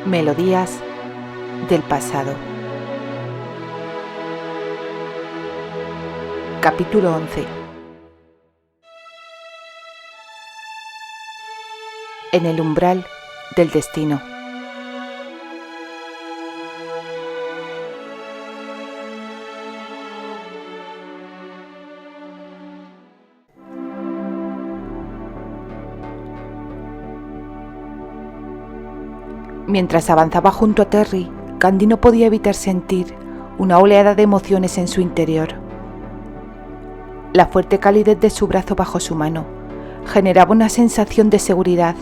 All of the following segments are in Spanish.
Melodías del pasado. Capítulo 11. En el umbral del destino. Mientras avanzaba junto a Terry, Candy no podía evitar sentir una oleada de emociones en su interior. La fuerte calidez de su brazo bajo su mano generaba una sensación de seguridad,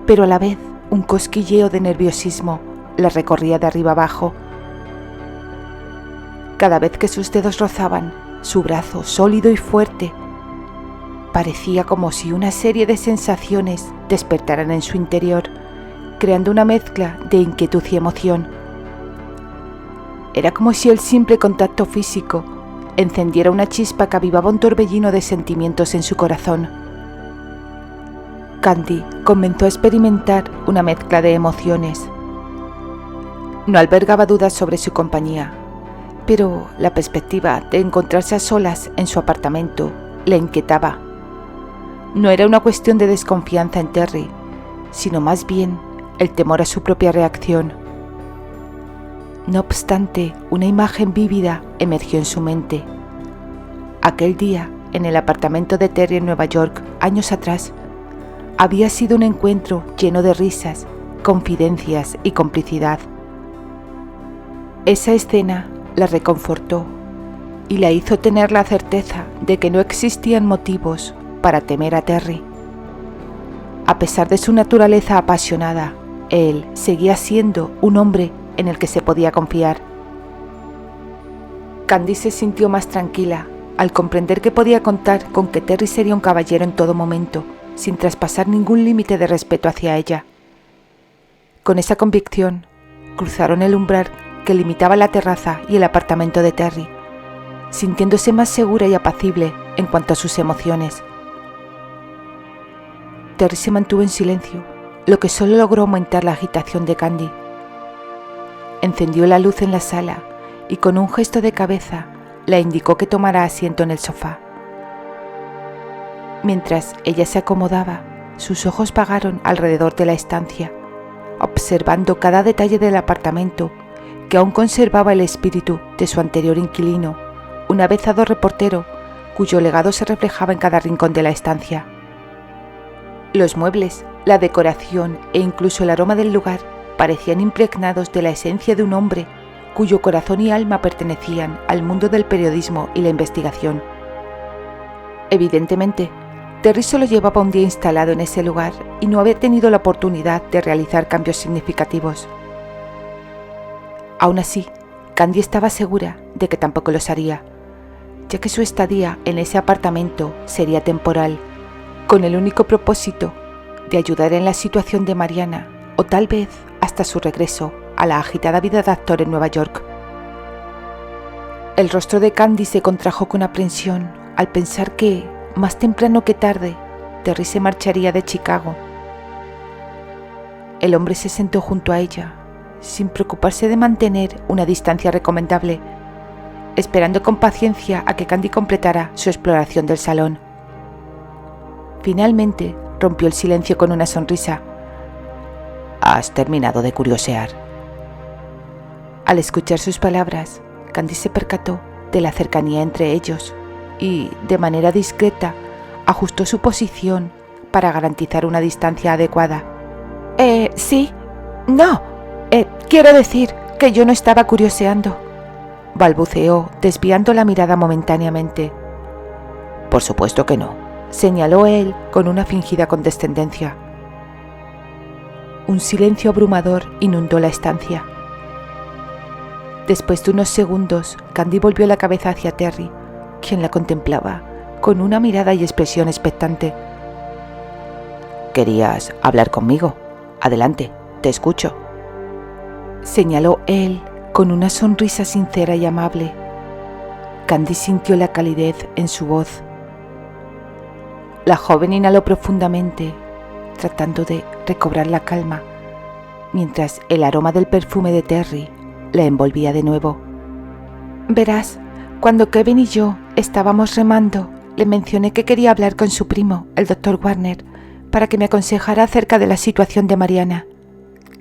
pero a la vez un cosquilleo de nerviosismo la recorría de arriba abajo. Cada vez que sus dedos rozaban su brazo sólido y fuerte, parecía como si una serie de sensaciones despertaran en su interior, creando una mezcla de inquietud y emoción. Era como si el simple contacto físico encendiera una chispa que avivaba un torbellino de sentimientos en su corazón. Candy comenzó a experimentar una mezcla de emociones. No albergaba dudas sobre su compañía, pero la perspectiva de encontrarse a solas en su apartamento le inquietaba. No era una cuestión de desconfianza en Terry, sino más bien el temor a su propia reacción. No obstante, una imagen vívida emergió en su mente. Aquel día, en el apartamento de Terry en Nueva York, años atrás, había sido un encuentro lleno de risas, confidencias y complicidad. Esa escena la reconfortó y la hizo tener la certeza de que no existían motivos para temer a Terry. A pesar de su naturaleza apasionada, él seguía siendo un hombre en el que se podía confiar. Candy se sintió más tranquila al comprender que podía contar con que Terry sería un caballero en todo momento, sin traspasar ningún límite de respeto hacia ella. Con esa convicción, cruzaron el umbral que limitaba la terraza y el apartamento de Terry, sintiéndose más segura y apacible en cuanto a sus emociones. Terry se mantuvo en silencio, lo que solo logró aumentar la agitación de Candy. Encendió la luz en la sala y con un gesto de cabeza le indicó que tomara asiento en el sofá. Mientras ella se acomodaba, sus ojos vagaron alrededor de la estancia, observando cada detalle del apartamento que aún conservaba el espíritu de su anterior inquilino, un avezado reportero cuyo legado se reflejaba en cada rincón de la estancia. Los muebles, la decoración e incluso el aroma del lugar parecían impregnados de la esencia de un hombre cuyo corazón y alma pertenecían al mundo del periodismo y la investigación. Evidentemente, Terry solo llevaba un día instalado en ese lugar y no había tenido la oportunidad de realizar cambios significativos. Aún así, Candy estaba segura de que tampoco los haría, ya que su estadía en ese apartamento sería temporal, con el único propósito de ayudar en la situación de Mariana o tal vez hasta su regreso a la agitada vida de actor en Nueva York. El rostro de Candy se contrajo con aprensión al pensar que, más temprano que tarde, Terry se marcharía de Chicago. El hombre se sentó junto a ella, sin preocuparse de mantener una distancia recomendable, esperando con paciencia a que Candy completara su exploración del salón. Finalmente, rompió el silencio con una sonrisa. «¿Has terminado de curiosear?» Al escuchar sus palabras, Candy se percató de la cercanía entre ellos y, de manera discreta, ajustó su posición para garantizar una distancia adecuada. Sí, no, quiero decir que yo no estaba curioseando», balbuceó, desviando la mirada momentáneamente. «Por supuesto que no», señaló él con una fingida condescendencia. Un silencio abrumador inundó la estancia. Después de unos segundos, Candy volvió la cabeza hacia Terry, quien la contemplaba con una mirada y expresión expectante. «¿Querías hablar conmigo? Adelante, te escucho», señaló él con una sonrisa sincera y amable. Candy sintió la calidez en su voz. La joven inhaló profundamente, tratando de recobrar la calma, mientras el aroma del perfume de Terry la envolvía de nuevo. Verás, cuando Kevin y yo estábamos remando, le mencioné que quería hablar con su primo, el Dr. Warner, para que me aconsejara acerca de la situación de Mariana.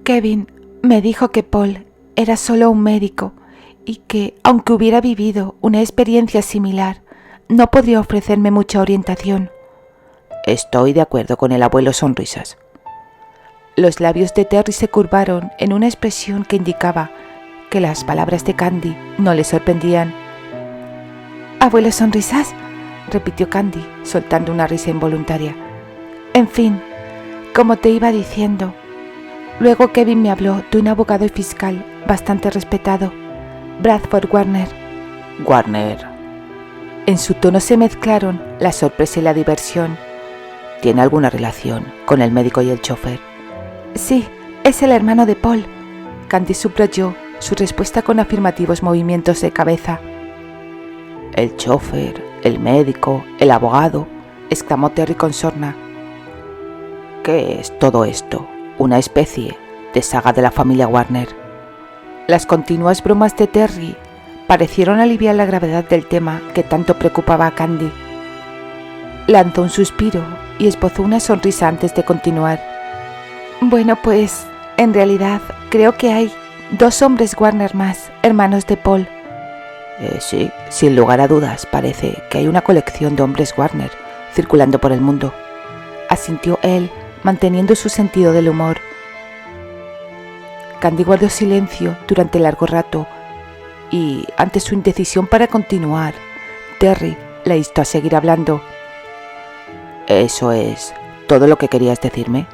Kevin me dijo que Paul era solo un médico y que, aunque hubiera vivido una experiencia similar, no podría ofrecerme mucha orientación. Estoy de acuerdo con el abuelo Sonrisas. Los labios de Terry se curvaron en una expresión que indicaba que las palabras de Candy no le sorprendían. «¿Abuelo Sonrisas?», repitió Candy, soltando una risa involuntaria. «En fin, como te iba diciendo, luego Kevin me habló de un abogado y fiscal bastante respetado, Bradford Warner». «Warner». En su tono se mezclaron la sorpresa y la diversión. ¿Tiene alguna relación con el médico y el chofer? «Sí, es el hermano de Paul», Candy subrayó su respuesta con afirmativos movimientos de cabeza. «El chofer, el médico, el abogado», exclamó Terry con sorna. «¿Qué es todo esto? ¿Una especie de saga de la familia Warner?» Las continuas bromas de Terry parecieron aliviar la gravedad del tema que tanto preocupaba a Candy. Lanzó un suspiro y esbozó una sonrisa antes de continuar. «Bueno, pues, en realidad, creo que hay 2 hombres Warner más, hermanos de Paul». Sí, sin lugar a dudas, parece que hay una colección de hombres Warner circulando por el mundo, asintió él, manteniendo su sentido del humor. Candy guardó silencio durante largo rato y, ante su indecisión para continuar, Terry la instó a seguir hablando. ¿Eso es todo lo que querías decirme?,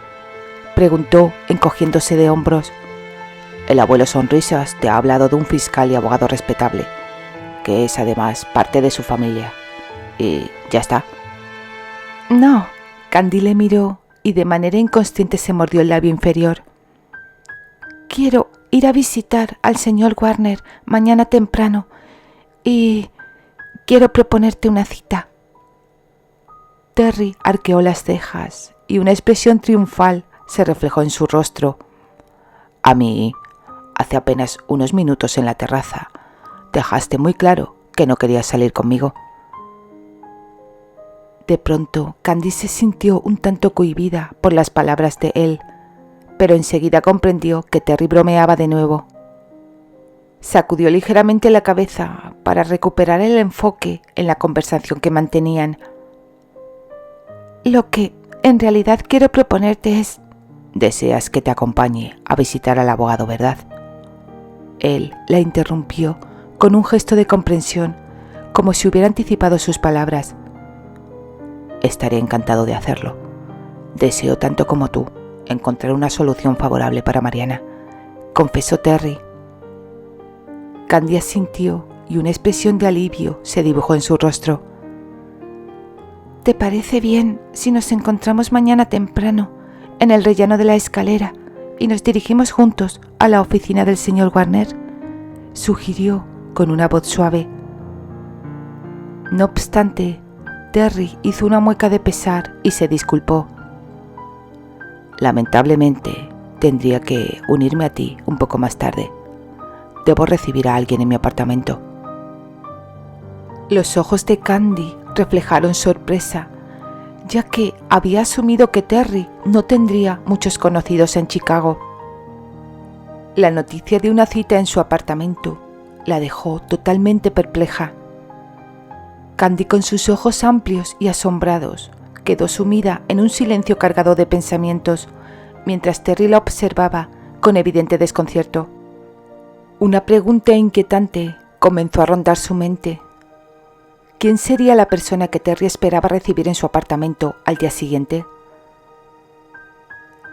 preguntó, encogiéndose de hombros. El abuelo Sonrisas te ha hablado de un fiscal y abogado respetable, que es además parte de su familia. ¿Y ya está? No, Candy le miró y de manera inconsciente se mordió el labio inferior. Quiero ir a visitar al señor Warner mañana temprano y quiero proponerte una cita. Terry arqueó las cejas y una expresión triunfal se reflejó en su rostro. A mí, hace apenas unos minutos en la terraza, dejaste muy claro que no querías salir conmigo. De pronto, Candy se sintió un tanto cohibida por las palabras de él, pero enseguida comprendió que Terry bromeaba de nuevo. Sacudió ligeramente la cabeza para recuperar el enfoque en la conversación que mantenían. Lo que en realidad quiero proponerte es... Deseas que te acompañe a visitar al abogado, ¿verdad? Él la interrumpió con un gesto de comprensión, como si hubiera anticipado sus palabras. Estaré encantado de hacerlo. Deseo tanto como tú encontrar una solución favorable para Mariana, confesó Terry. Candy asintió y una expresión de alivio se dibujó en su rostro. ¿Te parece bien si nos encontramos mañana temprano en el rellano de la escalera y nos dirigimos juntos a la oficina del señor Warner?, sugirió con una voz suave. No obstante, Terry hizo una mueca de pesar y se disculpó. Lamentablemente, tendría que unirme a ti un poco más tarde. Debo recibir a alguien en mi apartamento. Los ojos de Candy reflejaron sorpresa, ya que había asumido que Terry no tendría muchos conocidos en Chicago. La noticia de una cita en su apartamento la dejó totalmente perpleja. Candy, con sus ojos amplios y asombrados, quedó sumida en un silencio cargado de pensamientos, mientras Terry la observaba con evidente desconcierto. Una pregunta inquietante comenzó a rondar su mente. ¿Quién sería la persona que Terry esperaba recibir en su apartamento al día siguiente?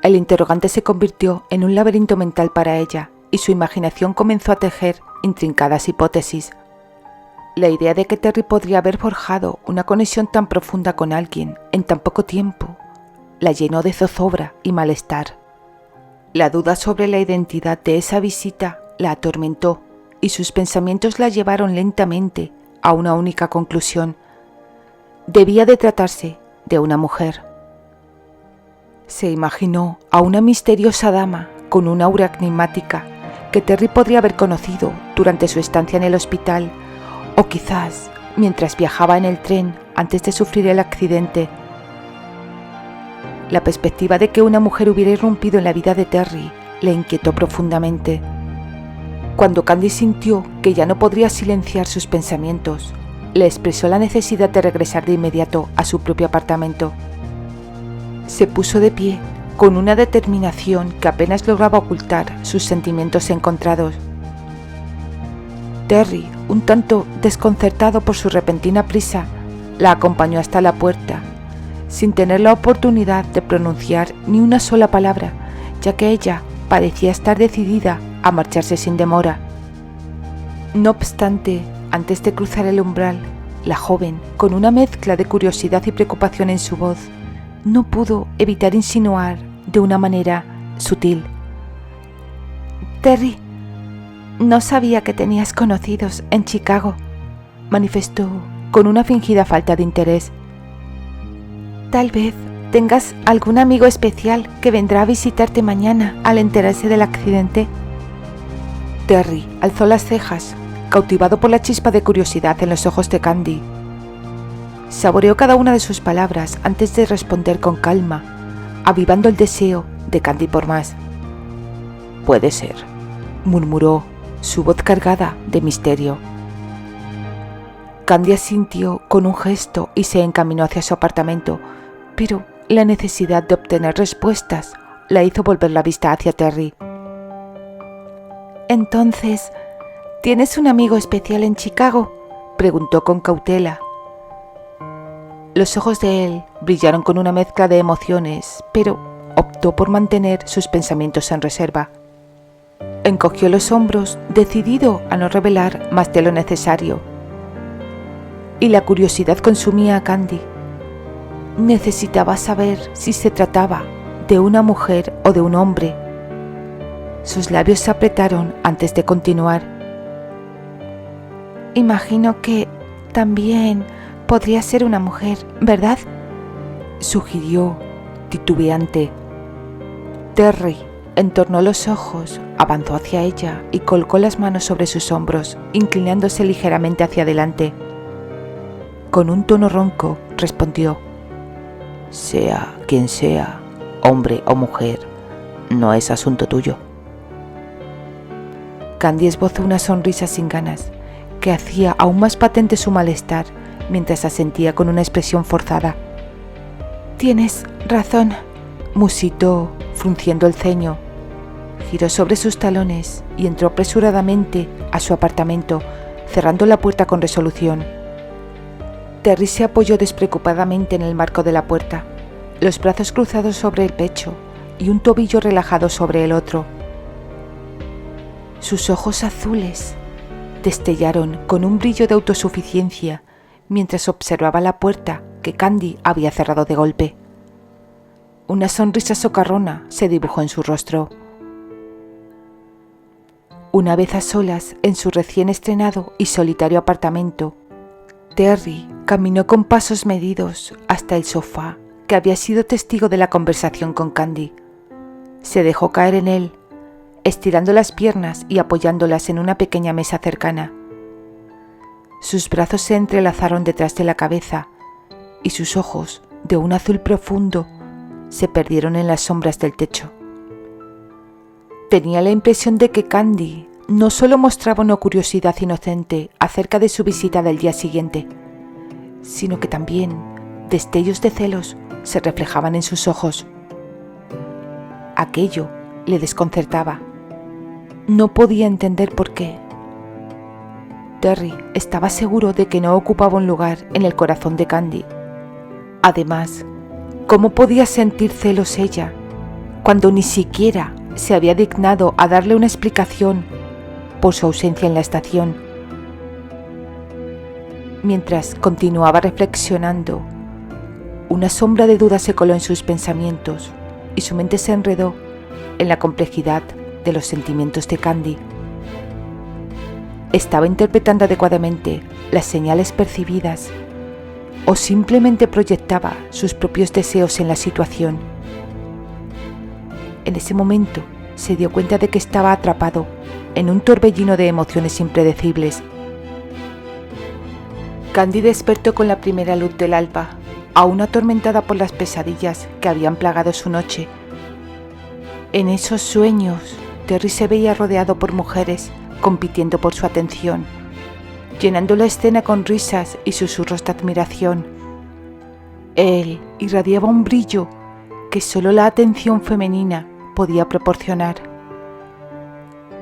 El interrogante se convirtió en un laberinto mental para ella y su imaginación comenzó a tejer intrincadas hipótesis. La idea de que Terry podría haber forjado una conexión tan profunda con alguien en tan poco tiempo la llenó de zozobra y malestar. La duda sobre la identidad de esa visita la atormentó y sus pensamientos la llevaron lentamente a una única conclusión. Debía de tratarse de una mujer. Se imaginó a una misteriosa dama con una aura enigmática que Terry podría haber conocido durante su estancia en el hospital o quizás mientras viajaba en el tren antes de sufrir el accidente. La perspectiva de que una mujer hubiera irrumpido en la vida de Terry le inquietó profundamente. Cuando Candy sintió que ya no podría silenciar sus pensamientos, le expresó la necesidad de regresar de inmediato a su propio apartamento. Se puso de pie con una determinación que apenas lograba ocultar sus sentimientos encontrados. Terry, un tanto desconcertado por su repentina prisa, la acompañó hasta la puerta, sin tener la oportunidad de pronunciar ni una sola palabra, ya que ella parecía estar decidida a marcharse sin demora. No obstante, antes de cruzar el umbral, la joven, con una mezcla de curiosidad y preocupación en su voz, no pudo evitar insinuar de una manera sutil: «Terry, no sabía que tenías conocidos en Chicago», manifestó con una fingida falta de interés. «Tal vez tengas algún amigo especial que vendrá a visitarte mañana al enterarse del accidente». Terry alzó las cejas, cautivado por la chispa de curiosidad en los ojos de Candy. Saboreó cada una de sus palabras antes de responder con calma, avivando el deseo de Candy por más. «Puede ser», murmuró, su voz cargada de misterio. Candy asintió con un gesto y se encaminó hacia su apartamento, pero la necesidad de obtener respuestas la hizo volver la vista hacia Terry. «Entonces, ¿tienes un amigo especial en Chicago?», preguntó con cautela. Los ojos de él brillaron con una mezcla de emociones, pero optó por mantener sus pensamientos en reserva. Encogió los hombros, decidido a no revelar más de lo necesario. Y la curiosidad consumía a Candy. Necesitaba saber si se trataba de una mujer o de un hombre. Sus labios se apretaron antes de continuar. «Imagino que también podría ser una mujer, ¿verdad?», sugirió, titubeante. Terry entornó los ojos, avanzó hacia ella y colocó las manos sobre sus hombros, inclinándose ligeramente hacia adelante. Con un tono ronco respondió: «Sea quien sea, hombre o mujer, no es asunto tuyo». Candy esbozó una sonrisa sin ganas, que hacía aún más patente su malestar mientras asentía con una expresión forzada. «Tienes razón», musitó, frunciendo el ceño. Giró sobre sus talones y entró apresuradamente a su apartamento, cerrando la puerta con resolución. Terry se apoyó despreocupadamente en el marco de la puerta, los brazos cruzados sobre el pecho y un tobillo relajado sobre el otro. Sus ojos azules destellaron con un brillo de autosuficiencia mientras observaba la puerta que Candy había cerrado de golpe. Una sonrisa socarrona se dibujó en su rostro. Una vez a solas en su recién estrenado y solitario apartamento, Terry caminó con pasos medidos hasta el sofá que había sido testigo de la conversación con Candy. Se dejó caer en él, estirando las piernas y apoyándolas en una pequeña mesa cercana. Sus brazos se entrelazaron detrás de la cabeza y sus ojos, de un azul profundo, se perdieron en las sombras del techo. Tenía la impresión de que Candy no solo mostraba una curiosidad inocente acerca de su visita del día siguiente, sino que también destellos de celos se reflejaban en sus ojos. Aquello le desconcertaba. No podía entender por qué. Terry estaba seguro de que no ocupaba un lugar en el corazón de Candy. Además, ¿cómo podía sentir celos ella cuando ni siquiera se había dignado a darle una explicación por su ausencia en la estación? Mientras continuaba reflexionando, una sombra de duda se coló en sus pensamientos y su mente se enredó en la complejidad de los sentimientos de Candy. ¿Estaba interpretando adecuadamente las señales percibidas o simplemente proyectaba sus propios deseos en la situación? En ese momento se dio cuenta de que estaba atrapado en un torbellino de emociones impredecibles. Candy despertó con la primera luz del alba, aún atormentada por las pesadillas que habían plagado su noche. En esos sueños, Terry se veía rodeado por mujeres compitiendo por su atención, llenando la escena con risas y susurros de admiración. Él irradiaba un brillo que solo la atención femenina podía proporcionar.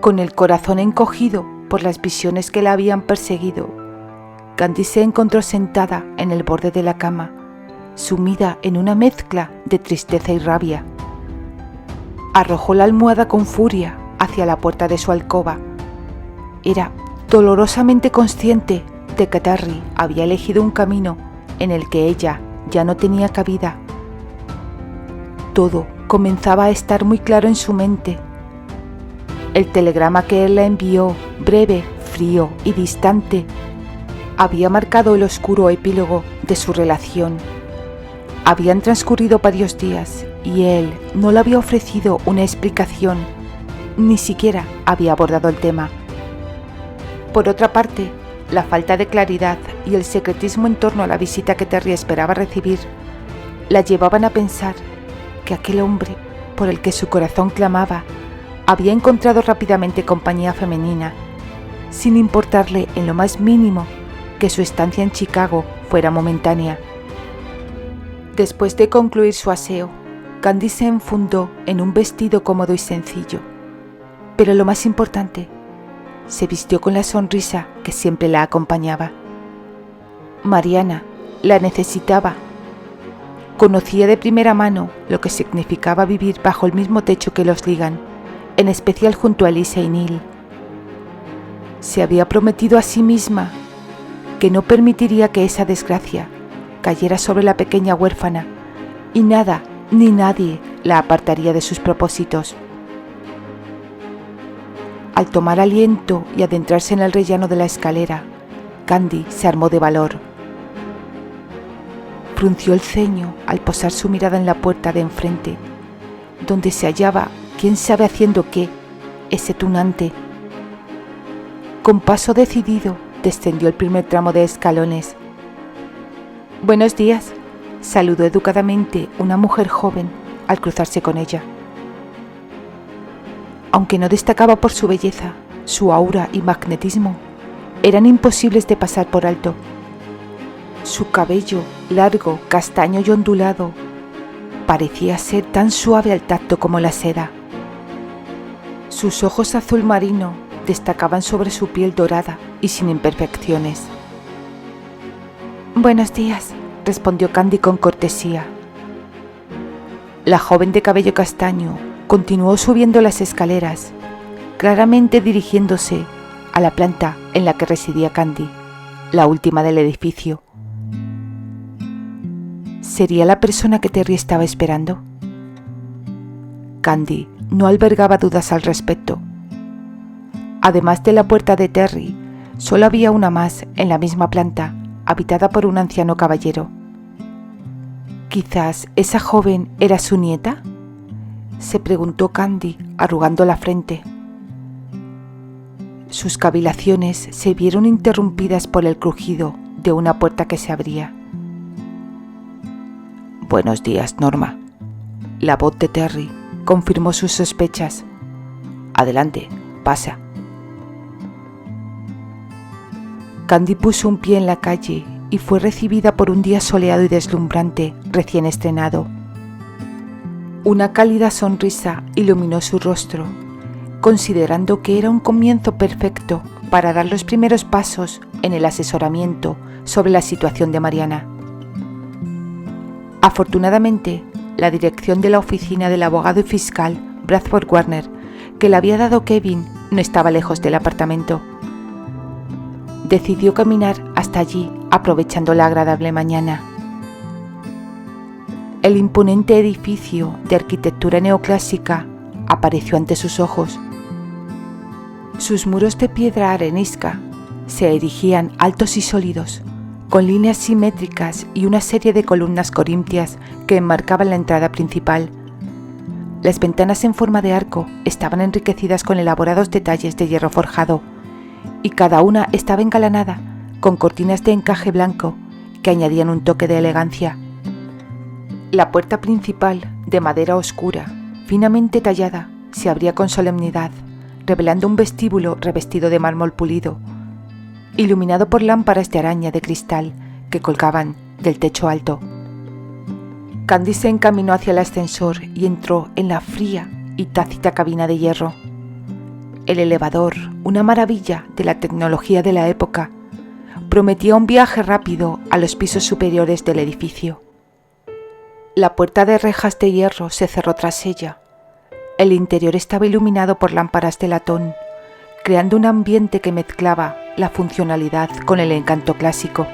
Con el corazón encogido por las visiones que la habían perseguido, Candy se encontró sentada en el borde de la cama, sumida en una mezcla de tristeza y rabia. Arrojó la almohada con furia hacia la puerta de su alcoba. Era dolorosamente consciente de que Terry había elegido un camino en el que ella ya no tenía cabida. Todo comenzaba a estar muy claro en su mente. El telegrama que él le envió, breve, frío y distante, había marcado el oscuro epílogo de su relación. Habían transcurrido varios días y él no le había ofrecido una explicación, ni siquiera había abordado el tema. Por otra parte, la falta de claridad y el secretismo en torno a la visita que Terry esperaba recibir la llevaban a pensar que aquel hombre por el que su corazón clamaba había encontrado rápidamente compañía femenina, sin importarle en lo más mínimo que su estancia en Chicago fuera momentánea. Después de concluir su aseo, Candy se enfundó en un vestido cómodo y sencillo, pero lo más importante, se vistió con la sonrisa que siempre la acompañaba. Mariana la necesitaba. Conocía de primera mano lo que significaba vivir bajo el mismo techo que los Ligan, en especial junto a Elisa y Neil. Se había prometido a sí misma que no permitiría que esa desgracia cayera sobre la pequeña huérfana, y nada ni nadie la apartaría de sus propósitos. Al tomar aliento y adentrarse en el rellano de la escalera, Candy se armó de valor. Frunció el ceño al posar su mirada en la puerta de enfrente, donde se hallaba, quién sabe haciendo qué, ese tunante. Con paso decidido, descendió el primer tramo de escalones. «Buenos días», saludó educadamente una mujer joven al cruzarse con ella. Aunque no destacaba por su belleza, su aura y magnetismo eran imposibles de pasar por alto. Su cabello, largo, castaño y ondulado, parecía ser tan suave al tacto como la seda. Sus ojos azul marino destacaban sobre su piel dorada y sin imperfecciones. «Buenos días», respondió Candy con cortesía. La joven de cabello castaño continuó subiendo las escaleras, claramente dirigiéndose a la planta en la que residía Candy, la última del edificio. ¿Sería la persona que Terry estaba esperando? Candy no albergaba dudas al respecto. Además de la puerta de Terry, solo había una más en la misma planta, habitada por un anciano caballero. ¿Quizás esa joven era su nieta?, se preguntó Candy, arrugando la frente. Sus cavilaciones se vieron interrumpidas por el crujido de una puerta que se abría. «Buenos días, Norma». La voz de Terry confirmó sus sospechas. «Adelante, pasa». Candy puso un pie en la calle y fue recibida por un día soleado y deslumbrante recién estrenado. Una cálida sonrisa iluminó su rostro, considerando que era un comienzo perfecto para dar los primeros pasos en el asesoramiento sobre la situación de Mariana. Afortunadamente, la dirección de la oficina del abogado y fiscal Bradford Warner, que le había dado Kevin, no estaba lejos del apartamento. Decidió caminar hasta allí, aprovechando la agradable mañana. El imponente edificio de arquitectura neoclásica apareció ante sus ojos. Sus muros de piedra arenisca se erigían altos y sólidos, con líneas simétricas y una serie de columnas corintias que enmarcaban la entrada principal. Las ventanas en forma de arco estaban enriquecidas con elaborados detalles de hierro forjado, y cada una estaba engalanada con cortinas de encaje blanco que añadían un toque de elegancia. La puerta principal, de madera oscura, finamente tallada, se abría con solemnidad, revelando un vestíbulo revestido de mármol pulido, iluminado por lámparas de araña de cristal que colgaban del techo alto. Candy se encaminó hacia el ascensor y entró en la fría y tácita cabina de hierro. El elevador, una maravilla de la tecnología de la época, prometía un viaje rápido a los pisos superiores del edificio. La puerta de rejas de hierro se cerró tras ella. El interior estaba iluminado por lámparas de latón, creando un ambiente que mezclaba la funcionalidad con el encanto clásico.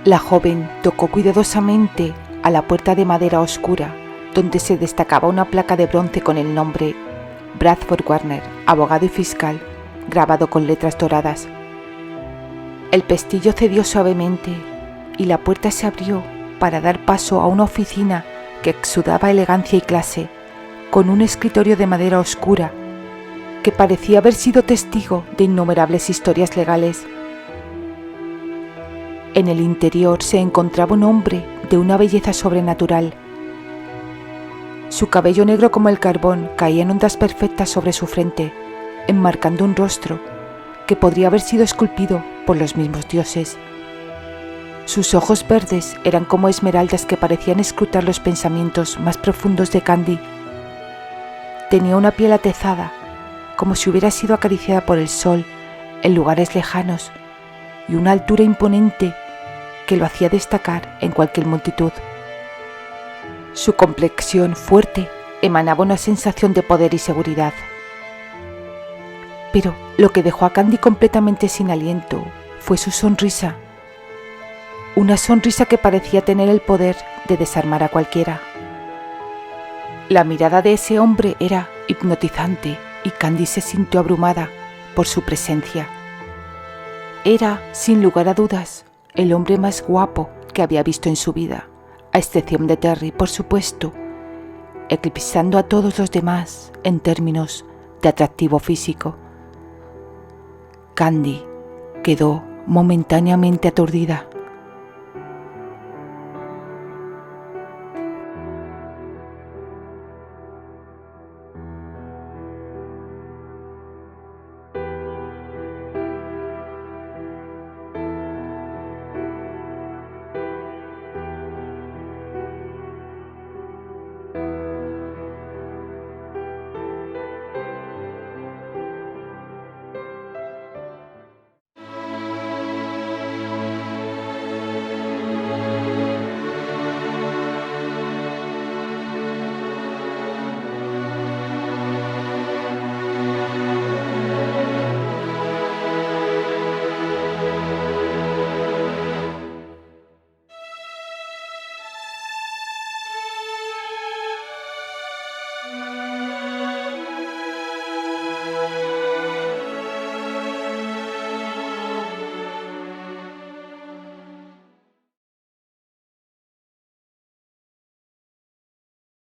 La joven tocó cuidadosamente a la puerta de madera oscura, donde se destacaba una placa de bronce con el nombre Bradford Warner, abogado y fiscal, grabado con letras doradas. El pestillo cedió suavemente y la puerta se abrió para dar paso a una oficina que exudaba elegancia y clase, con un escritorio de madera oscura que parecía haber sido testigo de innumerables historias legales. En el interior se encontraba un hombre de una belleza sobrenatural. Su cabello negro como el carbón caía en ondas perfectas sobre su frente, enmarcando un rostro que podría haber sido esculpido por los mismos dioses. Sus ojos verdes eran como esmeraldas que parecían escrutar los pensamientos más profundos de Candy. Tenía una piel atezada, como si hubiera sido acariciada por el sol en lugares lejanos, y una altura imponente que lo hacía destacar en cualquier multitud. Su complexión fuerte emanaba una sensación de poder y seguridad. Pero lo que dejó a Candy completamente sin aliento fue su sonrisa. Una sonrisa que parecía tener el poder de desarmar a cualquiera. La mirada de ese hombre era hipnotizante y Candy se sintió abrumada por su presencia. Era, sin lugar a dudas, el hombre más guapo que había visto en su vida, a excepción de Terry, por supuesto, eclipsando a todos los demás en términos de atractivo físico. Candy quedó momentáneamente aturdida.